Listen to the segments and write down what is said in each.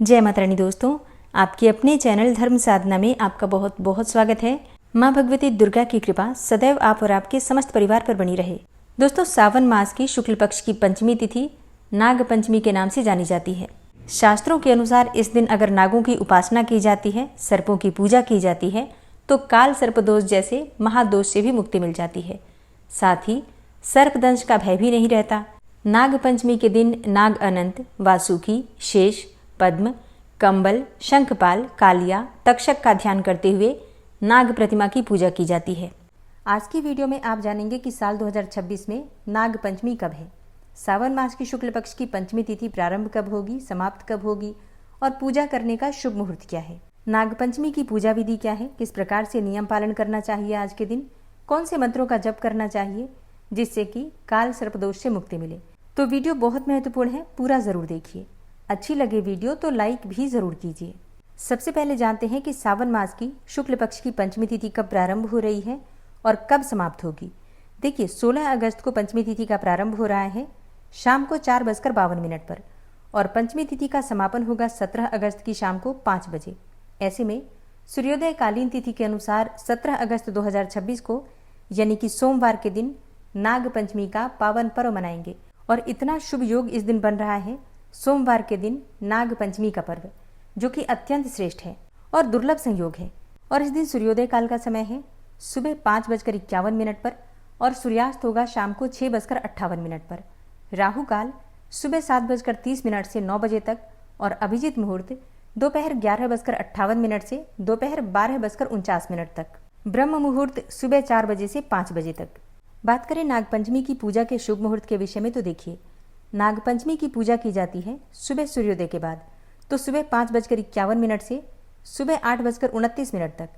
जय माता रानी दोस्तों, आपके अपने चैनल धर्म साधना में आपका बहुत बहुत स्वागत है। माँ भगवती दुर्गा की कृपा सदैव आप और आपके समस्त परिवार पर बनी रहे। दोस्तों, सावन मास की शुक्ल पक्ष की पंचमी तिथि नाग पंचमी के नाम से जानी जाती है। शास्त्रों के अनुसार इस दिन अगर नागों की उपासना की जाती है, सर्पों की पूजा की जाती है, तो काल सर्पदोष जैसे महादोष से भी मुक्ति मिल जाती है। साथ ही सर्पदंश का भय भी नहीं रहता। नाग पंचमी के दिन नाग अनंत, वासुकी, शेष, पद्म, कंबल, शंखपाल, कालिया, तक्षक का ध्यान करते हुए नाग प्रतिमा की पूजा की जाती है। आज की वीडियो में आप जानेंगे कि साल 2026 में नाग पंचमी कब है, सावन मास की शुक्ल पक्ष की पंचमी तिथि प्रारंभ कब होगी, समाप्त कब होगी और पूजा करने का शुभ मुहूर्त क्या है। नाग पंचमी की पूजा विधि क्या है, किस प्रकार से नियम पालन करना चाहिए, आज के दिन कौन से मंत्रों का जप करना चाहिए जिससे कि काल सर्पदोष से मुक्ति मिले। तो वीडियो बहुत महत्वपूर्ण है, पूरा जरूर देखिए। अच्छी लगे वीडियो तो लाइक भी जरूर कीजिए। सबसे पहले जानते हैं कि सावन मास की शुक्ल पक्ष की पंचमी तिथि कब प्रारंभ हो रही है और कब समाप्त होगी। देखिए, 16 अगस्त को पंचमी तिथि का प्रारंभ हो रहा है शाम को 4:52 पर और पंचमी तिथि का समापन होगा 17 अगस्त की शाम को 5 बजे। ऐसे में सूर्योदय कालीन तिथि के अनुसार 17 अगस्त 2026 को यानी कि सोमवार के दिन नाग पंचमी का पावन पर्व मनाएंगे और इतना शुभ योग इस दिन बन रहा है। सोमवार के दिन नाग पंचमी का पर्व जो कि अत्यंत श्रेष्ठ है और दुर्लभ संयोग है। और इस दिन सूर्योदय काल का समय है सुबह 5:51 पर और सूर्यास्त होगा शाम को 6:58 पर। राहु काल सुबह 7:30 से 9 बजे तक और अभिजीत मुहूर्त दोपहर 11:58 से दोपहर 12:49 तक। ब्रह्म मुहूर्त सुबह 4 बजे से 5 बजे तक। बात करें नाग पंचमी की पूजा के शुभ मुहूर्त के विषय में तो देखिए, नाग पंचमी की पूजा की जाती है सुबह सूर्योदय के बाद, तो सुबह 5:51 से सुबह 8:29 तक।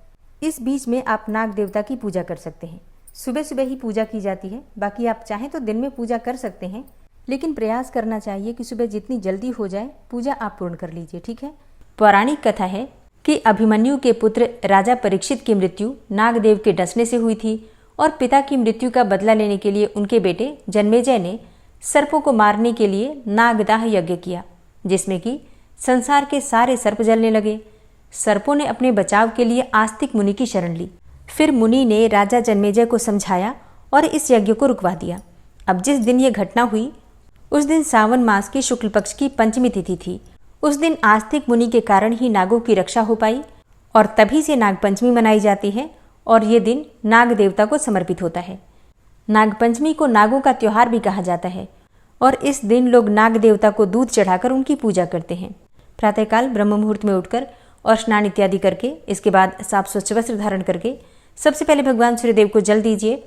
इस बीच में आप नाग देवता की पूजा कर सकते हैं। सुबह सुबह ही पूजा की जाती है, बाकी आप चाहें तो दिन में पूजा कर सकते हैं, लेकिन प्रयास करना चाहिए कि सुबह जितनी जल्दी हो जाए पूजा आप पूर्ण कर लीजिए, ठीक है। पौराणिक कथा है कि अभिमन्यु के पुत्र राजा परीक्षित की मृत्यु नागदेव के डसने से हुई थी और पिता की मृत्यु का बदला लेने के लिए उनके बेटे जन्मेजय ने सर्पों को मारने के लिए नागदाह यज्ञ किया, जिसमें कि संसार के सारे सर्प जलने लगे। सर्पों ने अपने बचाव के लिए आस्तिक मुनि की शरण ली। फिर मुनि ने राजा जन्मेजय को समझाया और इस यज्ञ को रुकवा दिया। अब जिस दिन ये घटना हुई उस दिन सावन मास की शुक्ल पक्ष की पंचमी तिथि थी। उस दिन आस्तिक मुनि के कारण ही नागों की रक्षा हो पाई और तभी से नाग पंचमी मनाई जाती है और ये दिन नाग देवता को समर्पित होता है। नाग पंचमी को नागों का त्योहार भी कहा जाता है और इस दिन लोग नाग देवता को दूध चढ़ाकर उनकी पूजा करते हैं। प्रातःकाल ब्रह्म मुहूर्त में उठकर और स्नान इत्यादि करके, इसके बाद साफ स्वच्छ वस्त्र धारण करके सबसे पहले भगवान सूर्यदेव को जल दीजिए।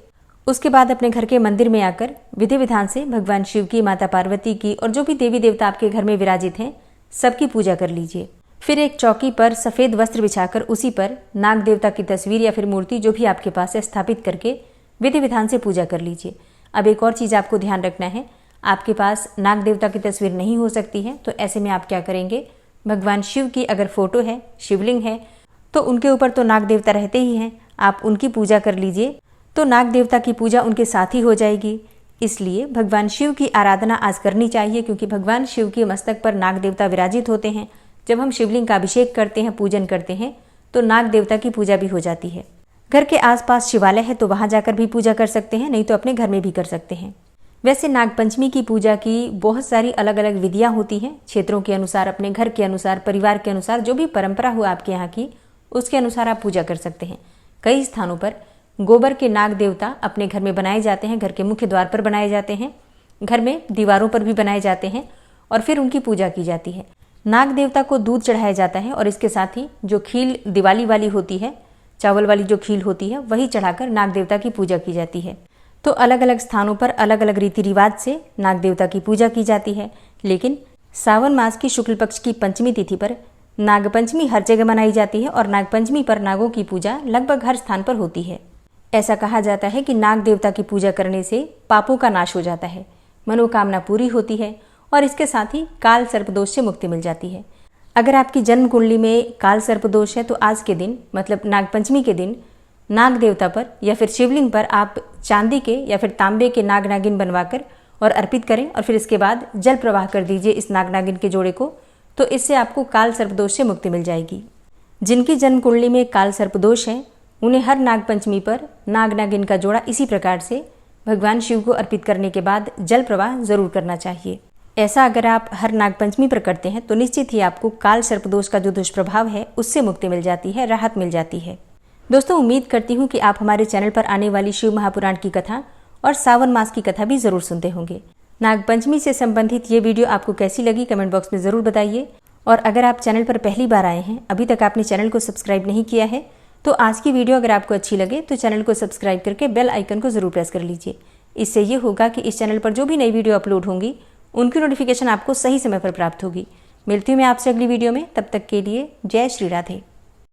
उसके बाद अपने घर के मंदिर में आकर विधि विधान से भगवान शिव की, माता पार्वती की और जो भी देवी देवता आपके घर में विराजित हैं सबकी पूजा कर लीजिए। फिर एक चौकी पर सफेद वस्त्र बिछाकर उसी पर नाग देवता की तस्वीर या फिर मूर्ति जो भी आपके पास है स्थापित करके विधि विधान से पूजा कर लीजिए। अब एक और चीज़ आपको ध्यान रखना है, आपके पास नाग देवता की तस्वीर नहीं हो सकती है तो ऐसे में आप क्या करेंगे, भगवान शिव की अगर फोटो है, शिवलिंग है तो उनके ऊपर तो नाग देवता रहते ही हैं, आप उनकी पूजा कर लीजिए तो नाग देवता की पूजा उनके साथ ही हो जाएगी। इसलिए भगवान शिव की आराधना आज करनी चाहिए क्योंकि भगवान शिव के मस्तक पर नाग देवता विराजित होते हैं। जब हम शिवलिंग का अभिषेक करते हैं, पूजन करते हैं तो नाग देवता की पूजा भी हो जाती है। घर के आसपास शिवालय है तो वहां जाकर भी पूजा कर सकते हैं, नहीं तो अपने घर में भी कर सकते हैं। वैसे नाग पंचमी की पूजा की बहुत सारी अलग अलग विधियां होती हैं, क्षेत्रों के अनुसार, अपने घर के अनुसार, परिवार के अनुसार, जो भी परंपरा हो आपके यहाँ की उसके अनुसार आप पूजा कर सकते हैं। कई स्थानों पर गोबर के नाग देवता अपने घर में बनाए जाते हैं, घर के मुख्य द्वार पर बनाए जाते हैं, घर में दीवारों पर भी बनाए जाते हैं और फिर उनकी पूजा की जाती है। नाग देवता को दूध चढ़ाया जाता है और इसके साथ ही जो खील दिवाली वाली होती है, चावल वाली जो खील होती है वही चढ़ाकर नाग देवता की पूजा की जाती है। तो अलग अलग स्थानों पर अलग अलग रीति रिवाज से नाग देवता की पूजा की जाती है, लेकिन सावन मास की शुक्ल पक्ष की पंचमी तिथि पर नाग पंचमी हर जगह मनाई जाती है और नाग पंचमी पर नागों की पूजा लगभग हर स्थान पर होती है। ऐसा कहा जाता है कि नाग देवता की पूजा करने से पापों का नाश हो जाता है, मनोकामना पूरी होती है और इसके साथ ही काल सर्पदोष से मुक्ति मिल जाती है। अगर आपकी जन्म कुंडली में काल सर्पदोष है तो आज के दिन मतलब नाग पंचमी के दिन नाग देवता पर या फिर शिवलिंग पर आप चांदी के या फिर तांबे के नाग नागिन बनवाकर और अर्पित करें और फिर इसके बाद जल प्रवाह कर दीजिए इस नाग नागिन के जोड़े को, तो इससे आपको काल सर्पदोष से मुक्ति मिल जाएगी। जिनकी जन्म कुंडली में काल सर्पदोष है उन्हें हर नाग पंचमी पर नाग नागिन का जोड़ा इसी प्रकार से भगवान शिव को अर्पित करने के बाद जल प्रवाह जरूर करना चाहिए। ऐसा अगर आप हर नाग पंचमी पर करते हैं तो निश्चित ही आपको काल सर्पदोष का जो दुष्प्रभाव है उससे मुक्ति मिल जाती है, राहत मिल जाती है। दोस्तों, उम्मीद करती हूँ कि आप हमारे चैनल पर आने वाली शिव महापुराण की कथा और सावन मास की कथा भी जरूर सुनते होंगे। नाग पंचमी से संबंधित ये वीडियो आपको कैसी लगी कमेंट बॉक्स में जरूर बताइए। और अगर आप चैनल पर पहली बार आए हैं, अभी तक आपने चैनल को सब्सक्राइब नहीं किया है, तो आज की वीडियो अगर आपको अच्छी लगे तो चैनल को सब्सक्राइब करके बेल आइकन को जरूर प्रेस कर लीजिए। इससे ये होगा कि इस चैनल पर जो भी नई वीडियो अपलोड होंगी उनकी नोटिफिकेशन आपको सही समय पर प्राप्त होगी। मिलती हूँ मैं आपसे अगली वीडियो में, तब तक के लिए जय श्री राधे।